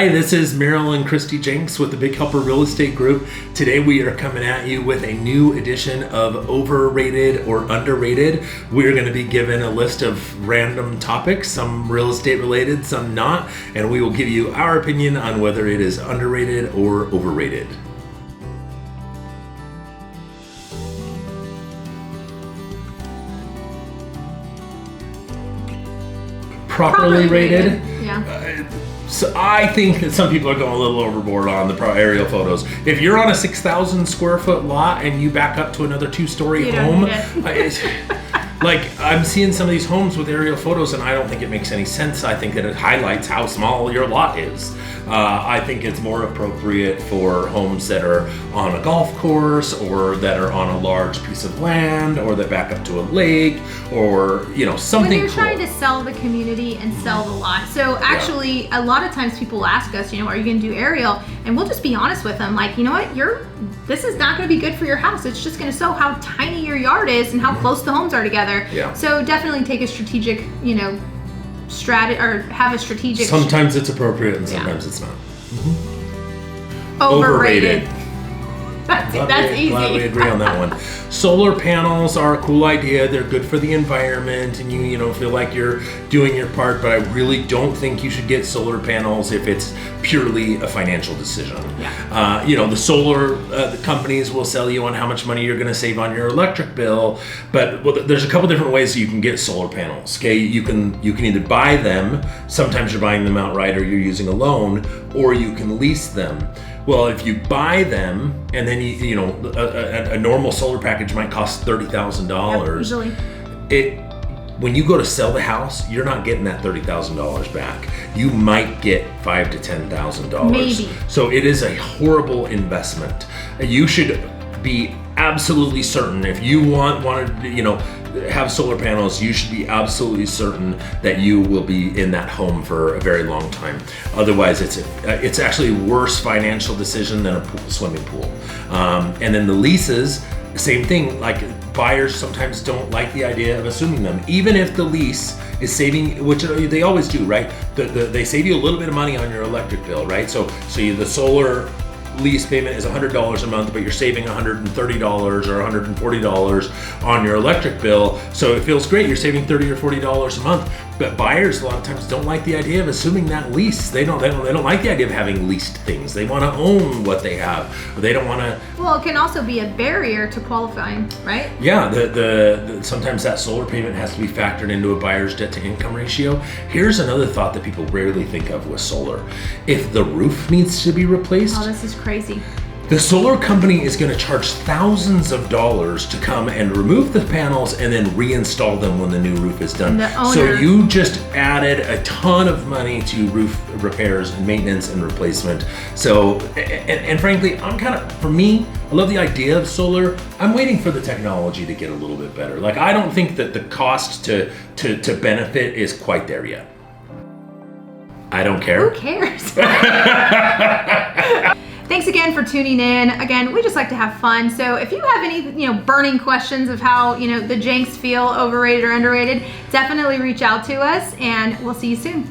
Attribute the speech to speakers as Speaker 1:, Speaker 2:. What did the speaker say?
Speaker 1: Hi, this is Merrill and Kristi Jenks with the Big Helper Real Estate Group. Today we are coming at you with a new edition of Overrated or Underrated. We're going to be given a list of random topics, some real estate related, some not, and we will give you our opinion on whether it is underrated or overrated. Properly rated.
Speaker 2: Yeah.
Speaker 1: So I think that some people are going a little overboard on the aerial photos. If you're on a 6,000 square foot lot and you back up to another 2-story home, like I'm seeing some of these homes with aerial photos and I don't think it makes any sense. I think that it highlights how small your lot is. I think it's more appropriate for homes that are on a golf course or that are on a large piece of land or that back up to a lake or, something
Speaker 2: when you're
Speaker 1: cool.
Speaker 2: trying to sell the community and sell the lot. So actually, a lot of times people ask us, are you going to do aerial? And we'll just be honest with them. Like, you know what? This is not going to be good for your house. It's just going to show how tiny your yard is and how close the homes are together.
Speaker 1: Yeah.
Speaker 2: So definitely take a strategic, strategy or have a strategic.
Speaker 1: Sometimes it's appropriate and sometimes it's not.
Speaker 2: Overrated. That's easy.
Speaker 1: Glad we agree on that one. Solar panels are a cool idea. They're good for the environment and you feel like you're doing your part, but I really don't think you should get solar panels if it's purely a financial decision.
Speaker 2: Yeah.
Speaker 1: The solar the companies will sell you on how much money you're going to save on your electric bill, but there's a couple different ways you can get solar panels. Okay, you can either buy them. Sometimes you're buying them outright, or you're using a loan, or you can lease them. Well, if you buy them and then a normal solar package might cost $30,000.
Speaker 2: Usually.
Speaker 1: When you go to sell the house, you're not getting that $30,000 back. You might get $5,000 to $10,000.
Speaker 2: Maybe.
Speaker 1: So it is a horrible investment. You should be absolutely certain if you want to have solar panels, you should be absolutely certain that you will be in that home for a very long time. Otherwise, it's actually a worse financial decision than a swimming pool. And then the leases, same thing. Like buyers sometimes don't like the idea of assuming them, even if the lease is saving, which they always do, right? They save you a little bit of money on your electric bill, right? So the solar lease payment is $100 a month, but you're saving $130 or $140 on your electric bill. So it feels great. You're saving $30 or $40 a month. But buyers a lot of times don't like the idea of assuming that lease. They don't like the idea of having leased things. They want to own what they have. They don't want to.
Speaker 2: Well, it can also be a barrier to qualifying, right?
Speaker 1: Yeah, sometimes that solar payment has to be factored into a buyer's debt to income ratio. Here's another thought that people rarely think of with solar. If the roof needs to be replaced,
Speaker 2: this is crazy.
Speaker 1: The solar company is going to charge thousands of dollars to come and remove the panels and then reinstall them when the new roof is done. So you just added a ton of money to roof repairs and maintenance and replacement. So, and frankly, I love the idea of solar. I'm waiting for the technology to get a little bit better. Like, I don't think that the cost to benefit is quite there yet. I don't care.
Speaker 2: Who cares? Thanks again for tuning in. Again, we just like to have fun. So if you have any, burning questions of how, the Jenks feel overrated or underrated, definitely reach out to us and we'll see you soon.